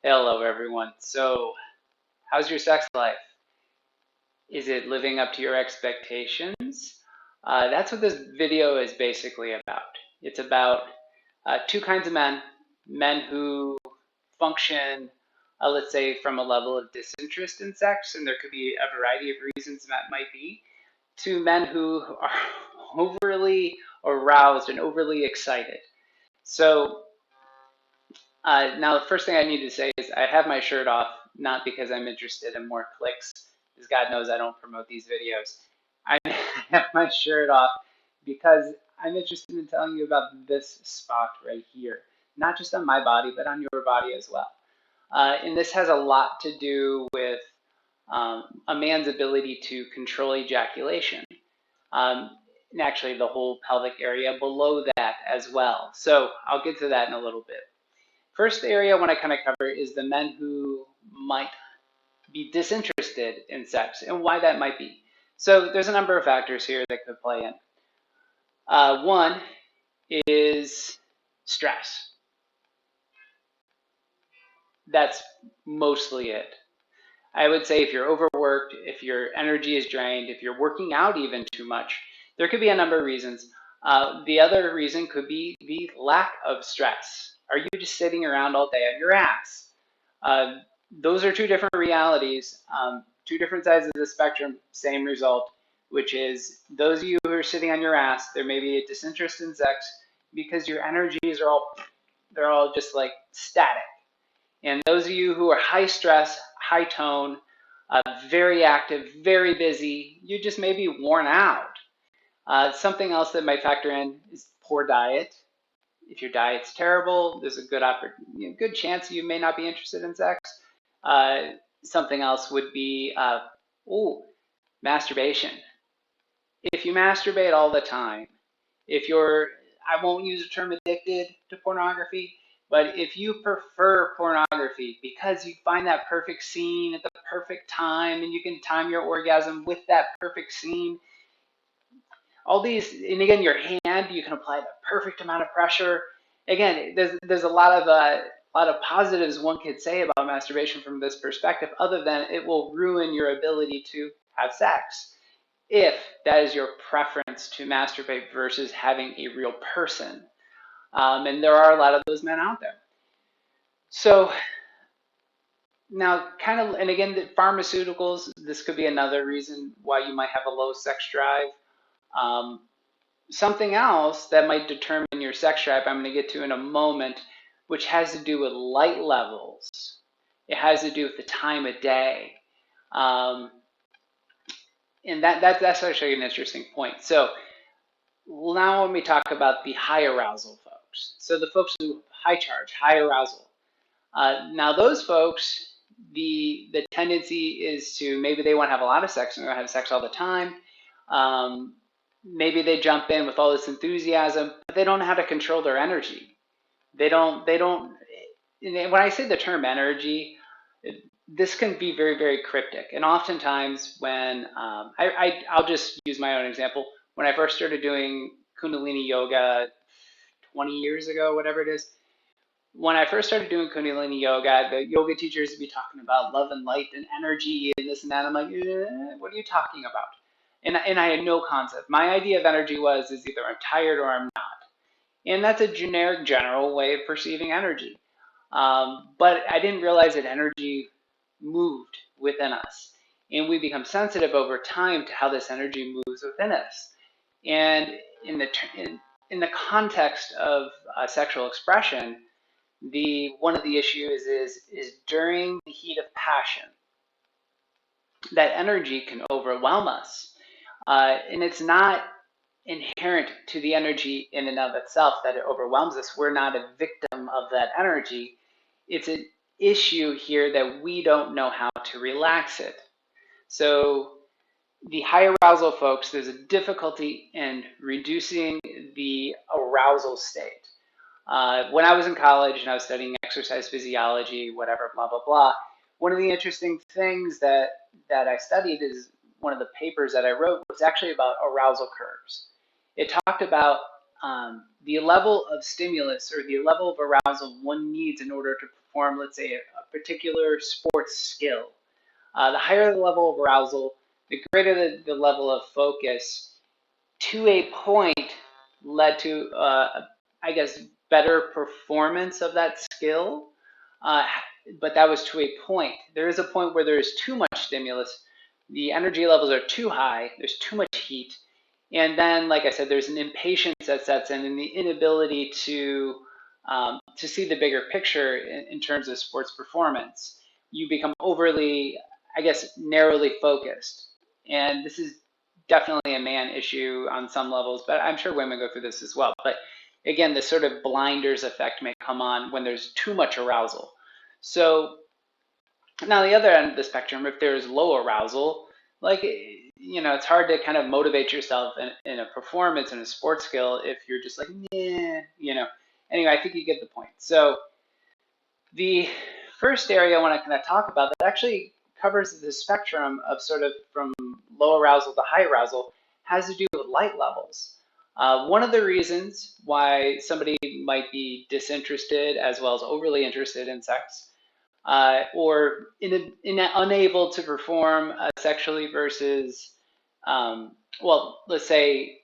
Hello, everyone. So, how's your sex life? Is it living up to your expectations? That's what this video is basically about. It's about two kinds of men: men who function, let's say, from a level of disinterest in sex, and there could be a variety of reasons that might be, to men who are overly aroused and overly excited. So, now, the first thing I need to say is I have my shirt off, not because I'm interested in more clicks, because God knows I don't promote these videos. I have my shirt off because I'm interested in telling you about this spot right here, not just on my body, but on your body as well. And this has a lot to do with a man's ability to control ejaculation, um, and actually the whole pelvic area below that as well. So I'll get to that in a little bit. First area I want to kind of cover is the men who might be disinterested in sex and why that might be. So there's a number of factors here that could play in. One is stress. That's mostly it. I would say if you're overworked, if your energy is drained, if you're working out even too much, there could be a number of reasons. The other reason could be the lack of stress. Are you just sitting around all day on your ass? Uh, those are two different realities, two different sides of the spectrum, same result, which is those of you who are sitting on your ass, there may be a disinterest in sex because your energies are they're all just like static. And those of you who are high stress, high tone, very active, very busy, you just may be worn out. Something else that might factor in is poor diet. If your diet's terrible, there's a good chance you may not be interested in sex. Uh, Something else would be masturbation. If you masturbate all the time, if you're, I won't use the term addicted to pornography, but if you prefer pornography because you find that perfect scene at the perfect time and you can time your orgasm with that perfect scene, all these, and again, your hand, you can apply the perfect amount of pressure. Again, there's a lot of positives one could say about masturbation from this perspective, other than it will ruin your ability to have sex if that is your preference to masturbate versus having a real person. And there are a lot of those men out there. So now, kind of, and again, the pharmaceuticals, this could be another reason why you might have a low sex drive. Um, Something else that might determine your sex drive, I'm going to get to in a moment, which has to do with light levels. It has to do with the time of day. Um, and that's actually an interesting point. So now when we talk about the high arousal folks, so the folks who high charge, high arousal. Now those folks, the tendency is to maybe they want to have a lot of sex and they want to have sex all the time. Maybe they jump in with all this enthusiasm, but they don't know how to control their energy. They don't. When I say the term energy, this can be very, very cryptic. And oftentimes, when I'll just use my own example. When I first started doing Kundalini yoga 20 years ago, whatever it is, when I first started doing Kundalini yoga, the yoga teachers would be talking about love and light and energy and this and that. I'm like, what are you talking about? And I had no concept. My idea of energy is either I'm tired or I'm not. And that's a generic, general way of perceiving energy. But I didn't realize that energy moved within us. And we become sensitive over time to how this energy moves within us. And in the context of sexual expression, one of the issues is during the heat of passion, that energy can overwhelm us. And it's not inherent to the energy in and of itself that it overwhelms us. We're not a victim of that energy. It's an issue here that we don't know how to relax it. So the high arousal folks, there's a difficulty in reducing the arousal state. When I was in college and I was studying exercise physiology, whatever, blah, blah, blah, one of the interesting things that I studied is one of the papers that I wrote was actually about arousal curves. It talked about the level of stimulus or the level of arousal one needs in order to perform, let's say, a particular sports skill. The higher the level of arousal, the greater the level of focus, to a point led to, I guess, better performance of that skill. Uh, but that was to a point. There is a point where there is too much stimulus. The energy levels are too high. There's too much heat. And then, like I said, there's an impatience that sets in and the inability to see the bigger picture in terms of sports performance. You become overly, I guess, narrowly focused. And this is definitely a man issue on some levels, but I'm sure women go through this as well. But again, this sort of blinders effect may come on when there's too much arousal. So now the other end of the spectrum, if there's low arousal, like, it's hard to kind of motivate yourself in a performance and a sports skill if you're just like, nah. Anyway, I think you get the point. So the first area I want to kind of talk about that actually covers the spectrum of sort of from low arousal to high arousal has to do with light levels. One of the reasons why somebody might be disinterested as well as overly interested in sex, or unable to perform sexually versus, let's say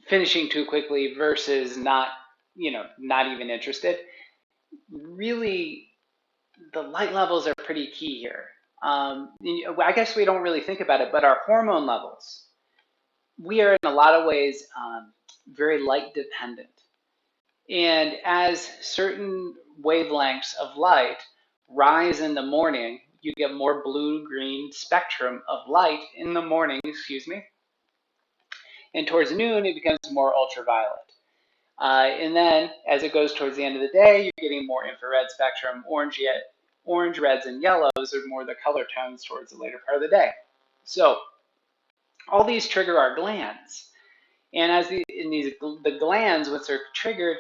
finishing too quickly versus not even interested. Really, the light levels are pretty key here. I guess we don't really think about it, but our hormone levels, we are in a lot of ways very light dependent. And as certain wavelengths of light rise in the morning, you get more blue-green spectrum of light in the morning, and towards noon it becomes more ultraviolet. And then as it goes towards the end of the day, you're getting more infrared spectrum, orange, reds, and yellows are more the color tones towards the later part of the day. So all these trigger our glands. And the glands, once they're triggered,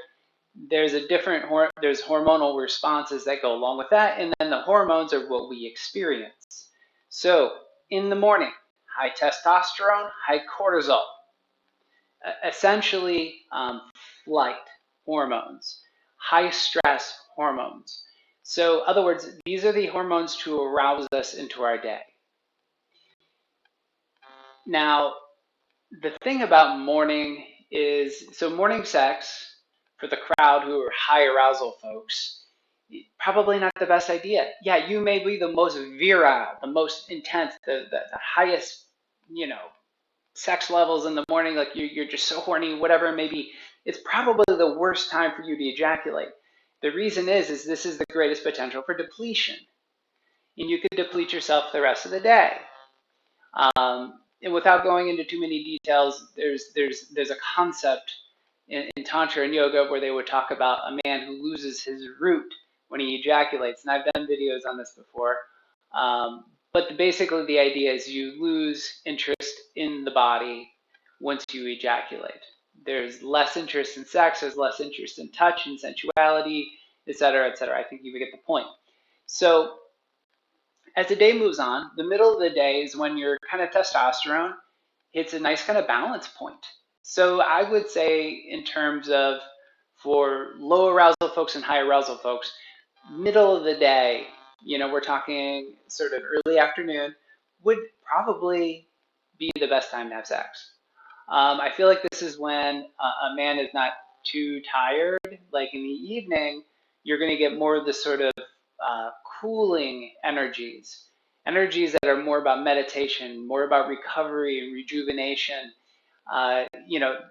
there's hormonal responses that go along with that, and then the hormones are what we experience. So in the morning, high testosterone, high cortisol, essentially flight hormones, high stress hormones. So in other words, these are the hormones to arouse us into our day. Now, the thing about morning is, so morning sex, for the crowd who are high arousal folks, probably not the best idea. Yeah, you may be the most virile, the most intense, the highest, sex levels in the morning, like you're just so horny, whatever it may be. It's probably the worst time for you to ejaculate. The reason is this is the greatest potential for depletion. And you could deplete yourself the rest of the day. And without going into too many details, there's a concept in Tantra and Yoga where they would talk about a man who loses his root when he ejaculates. And I've done videos on this before. But basically the idea is you lose interest in the body once you ejaculate. There's less interest in sex, there's less interest in touch and sensuality, et cetera, et cetera. I think you get the point. So as the day moves on, the middle of the day is when your kind of testosterone hits a nice kind of balance point. So I would say in terms of for low arousal folks and high arousal folks, middle of the day, we're talking sort of early afternoon, would probably be the best time to have sex. I feel like this is when a man is not too tired. Like in the evening, you're going to get more of the sort of cooling energies that are more about meditation, more about recovery and rejuvenation.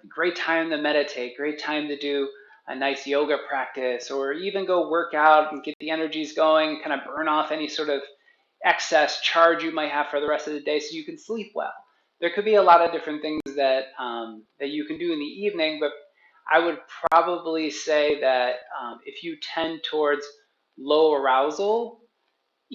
Great time to meditate, great time to do a nice yoga practice, or even go work out and get the energies going, kind of burn off any sort of excess charge you might have for the rest of the day so you can sleep well. There could be a lot of different things that you can do in the evening, but I would probably say that if you tend towards low arousal,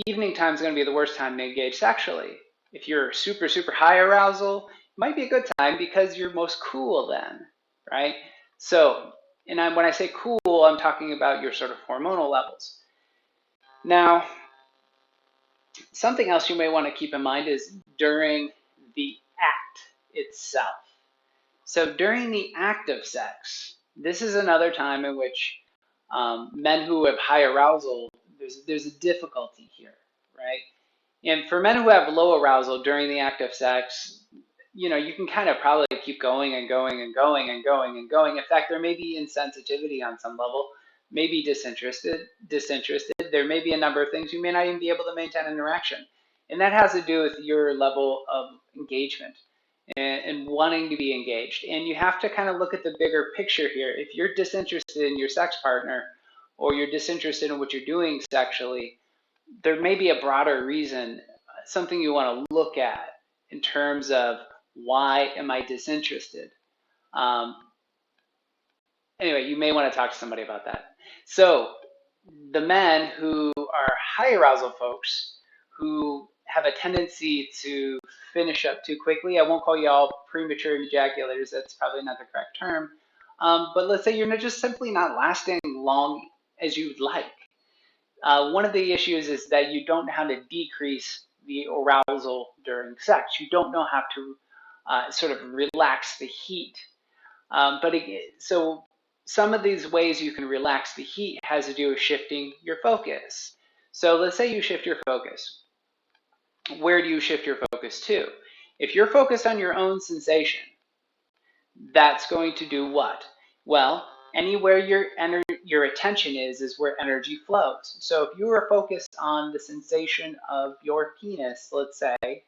evening time is going to be the worst time to engage sexually. If you're super, super high arousal, it might be a good time because you're most cool then, right? So, when I say cool, I'm talking about your sort of hormonal levels. Now, something else you may want to keep in mind is during the act itself. So during the act of sex, this is another time in which men who have high arousal, There's a difficulty here, right? And for men who have low arousal during the act of sex, you can kind of probably keep going and going and going and going and going. In fact, there may be insensitivity on some level, maybe disinterested. There may be a number of things you may not even be able to maintain an erection. And that has to do with your level of engagement and wanting to be engaged. And you have to kind of look at the bigger picture here. If you're disinterested in your sex partner or you're disinterested in what you're doing sexually, there may be a broader reason, something you want to look at in terms of why am I disinterested? Anyway, you may want to talk to somebody about that. So the men who are high arousal folks who have a tendency to finish up too quickly, I won't call you all premature ejaculators, that's probably not the correct term, but let's say you're just simply not lasting long as you'd like. One of the issues is that you don't know how to decrease the arousal during sex. You don't know how to sort of relax the heat. So some of these ways you can relax the heat has to do with shifting your focus. So let's say you shift your focus. Where do you shift your focus to? If you're focused on your own sensation, that's going to do what? Well, anywhere your attention is where energy flows. So if you are focused on the sensation of your penis, let's say,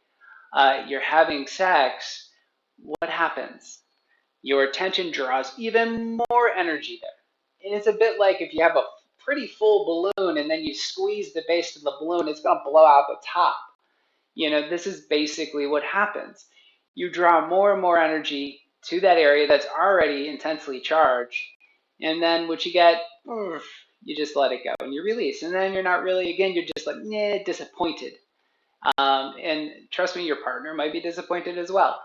you're having sex, what happens? Your attention draws even more energy there. And it's a bit like if you have a pretty full balloon and then you squeeze the base of the balloon, it's going to blow out the top. This is basically what happens. You draw more and more energy to that area that's already intensely charged. And then what you get, you just let it go and you release. And then you're not really, again, you're just like, disappointed. And trust me, your partner might be disappointed as well.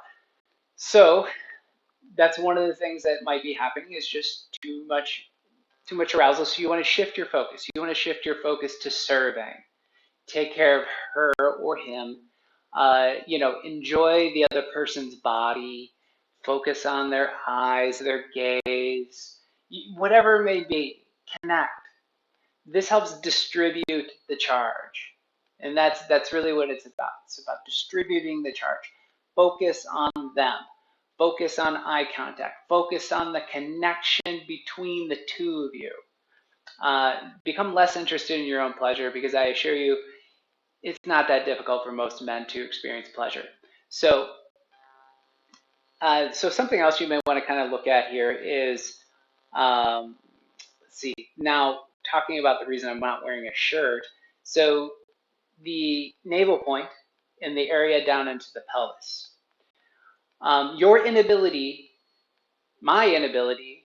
So that's one of the things that might be happening is just too much arousal. So you want to shift your focus. You want to shift your focus to serving. Take care of her or him. Enjoy the other person's body. Focus on their eyes, their gaze, whatever it may be. Connect. This helps distribute the charge, and that's really what it's about. It's about distributing the charge. Focus on them. Focus on eye contact. Focus on the connection between the two of you. Become less interested in your own pleasure, because I assure you, it's not that difficult for most men to experience pleasure. So something else you may want to kind of look at here is, let's see, now talking about the reason I'm not wearing a shirt. So the navel point and the area down into the pelvis. Your inability, my inability,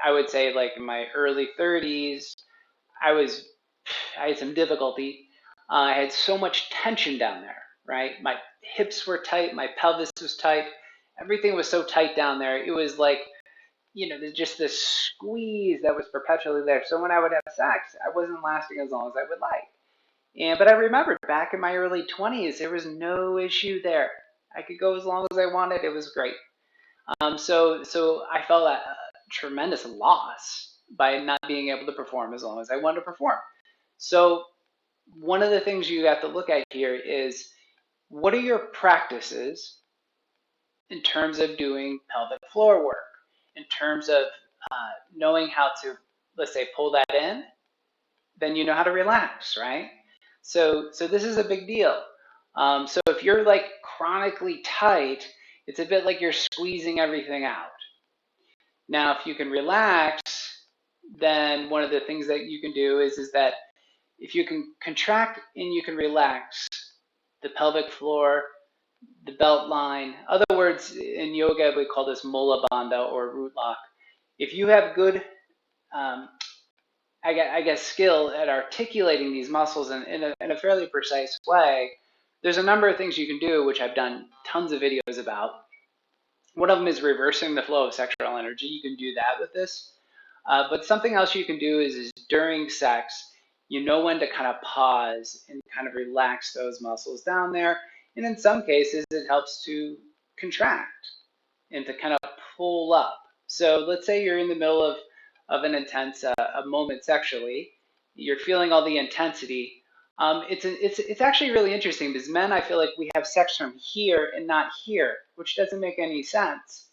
I would say like in my early 30s, I had some difficulty. I had so much tension down there, right? My hips were tight, my pelvis was tight, everything was so tight down there. It was like, there's just this squeeze that was perpetually there. So when I would have sex, I wasn't lasting as long as I would like. But I remember back in my early 20s, there was no issue there. I could go as long as I wanted. It was great. So I felt a tremendous loss by not being able to perform as long as I wanted to perform. So one of the things you have to look at here is, what are your practices in terms of doing pelvic floor work, in terms of knowing how to, let's say, pull that in, then you know how to relax, right? So this is a big deal. So if you're like chronically tight, it's a bit like you're squeezing everything out. Now, if you can relax, then one of the things that you can do is that if you can contract and you can relax the pelvic floor, the belt line. Other words, in yoga, we call this mula bandha or root lock. If you have good, I guess, skill at articulating these muscles in a fairly precise way, there's a number of things you can do, which I've done tons of videos about. One of them is reversing the flow of sexual energy. You can do that with this. But something else you can do is during sex, you know when to kind of pause and kind of relax those muscles down there. And in some cases, it helps to contract and to kind of pull up. So let's say you're in the middle of an intense a moment sexually, you're feeling all the intensity. It's actually really interesting because men, I feel like we have sex from here and not here, which doesn't make any sense.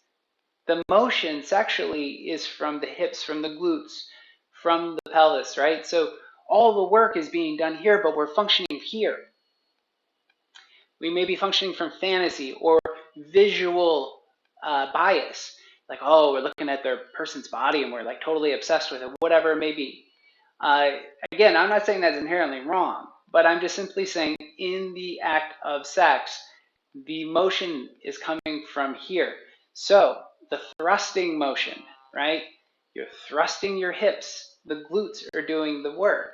The motion sexually is from the hips, from the glutes, from the pelvis, right? So all the work is being done here, but we're functioning here. We may be functioning from fantasy or visual bias, like, oh, we're looking at their person's body and we're like totally obsessed with it, whatever it may be. Again, I'm not saying that's inherently wrong, but I'm just simply saying in the act of sex, the motion is coming from here. So the thrusting motion, right? You're thrusting your hips. The glutes are doing the work.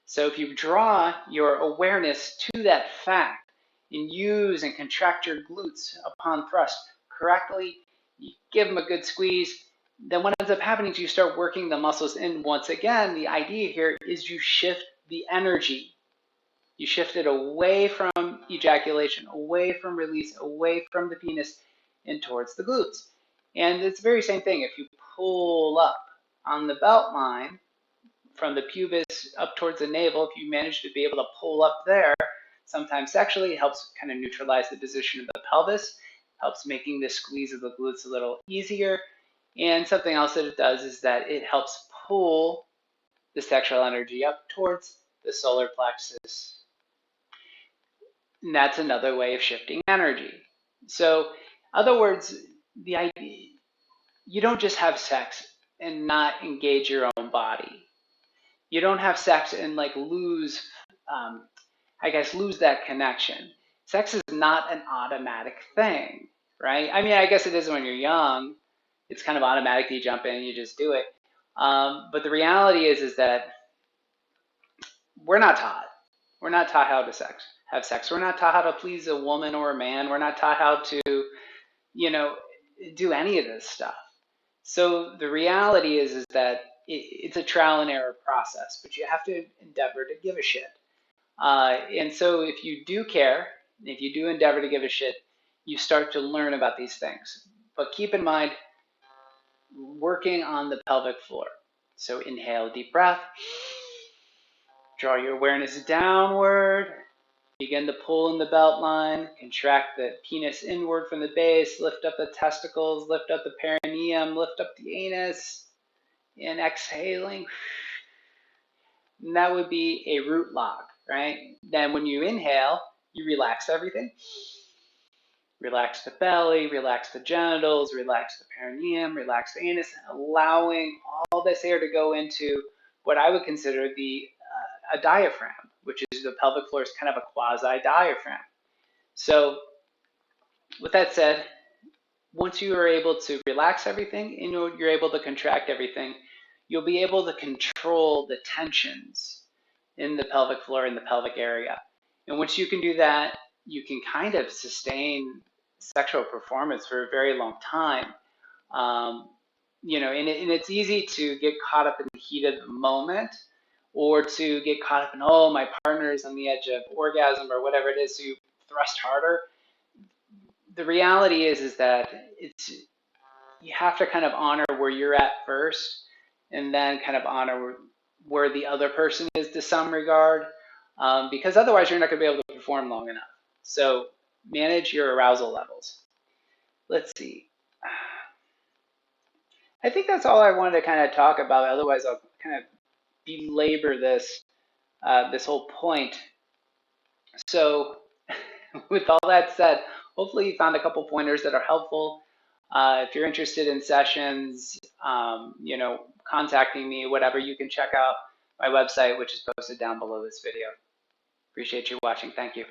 So if you draw your awareness to that fact and use and contract your glutes upon thrust correctly, you give them a good squeeze, then what ends up happening is you start working the muscles in. Once again, the idea here is you shift the energy. You shift it away from ejaculation, away from release, away from the penis, and towards the glutes. And it's the very same thing. If you pull up on the belt line from the pubis up towards the navel, if you manage to be able to pull up there, sometimes sexually, it helps kind of neutralize the position of the pelvis, helps making the squeeze of the glutes a little easier. And something else that it does is that it helps pull the sexual energy up towards the solar plexus. And that's another way of shifting energy. So, in other words, the idea, you don't just have sex and not engage your own body. You don't have sex and like lose, lose that connection. Sex is not an automatic thing, right? I mean, I guess it is when you're young. It's kind of automatic. You jump in, you just do it. But the reality is that we're not taught. We're not taught how to have sex. We're not taught how to please a woman or a man. We're not taught how to, do any of this stuff. So the reality is that it's a trial and error process, but you have to endeavor to give a shit. And so if you do care, if you do endeavor to give a shit, you start to learn about these things. But keep in mind, working on the pelvic floor. So inhale, deep breath. Draw your awareness downward. Begin to pull in the belt line. Contract the penis inward from the base. Lift up the testicles. Lift up the perineum. Lift up the anus. And exhaling. And that would be a root lock, right? Then when you inhale, you relax everything. Relax the belly, relax the genitals, relax the perineum, relax the anus, allowing all this air to go into what I would consider a diaphragm, which is the pelvic floor is kind of a quasi-diaphragm. So with that said, once you are able to relax everything and you're able to contract everything, you'll be able to control the tensions in the pelvic floor and the pelvic area. And once you can do that, you can kind of sustain sexual performance for a very long time. And it's easy to get caught up in the heat of the moment, or to get caught up in, oh, my partner is on the edge of orgasm or whatever it is, so you thrust harder. The reality is that you have to kind of honor where you're at first, and then kind of honor where the other person is to some regard, because otherwise you're not going to be able to perform long enough. So manage your arousal levels. Let's see. I think that's all I wanted to kind of talk about. Otherwise, I'll kind of belabor this whole point. So with all that said, hopefully you found a couple pointers that are helpful. If you're interested in sessions, contacting me, whatever, you can check out my website, which is posted down below this video. Appreciate you watching. Thank you.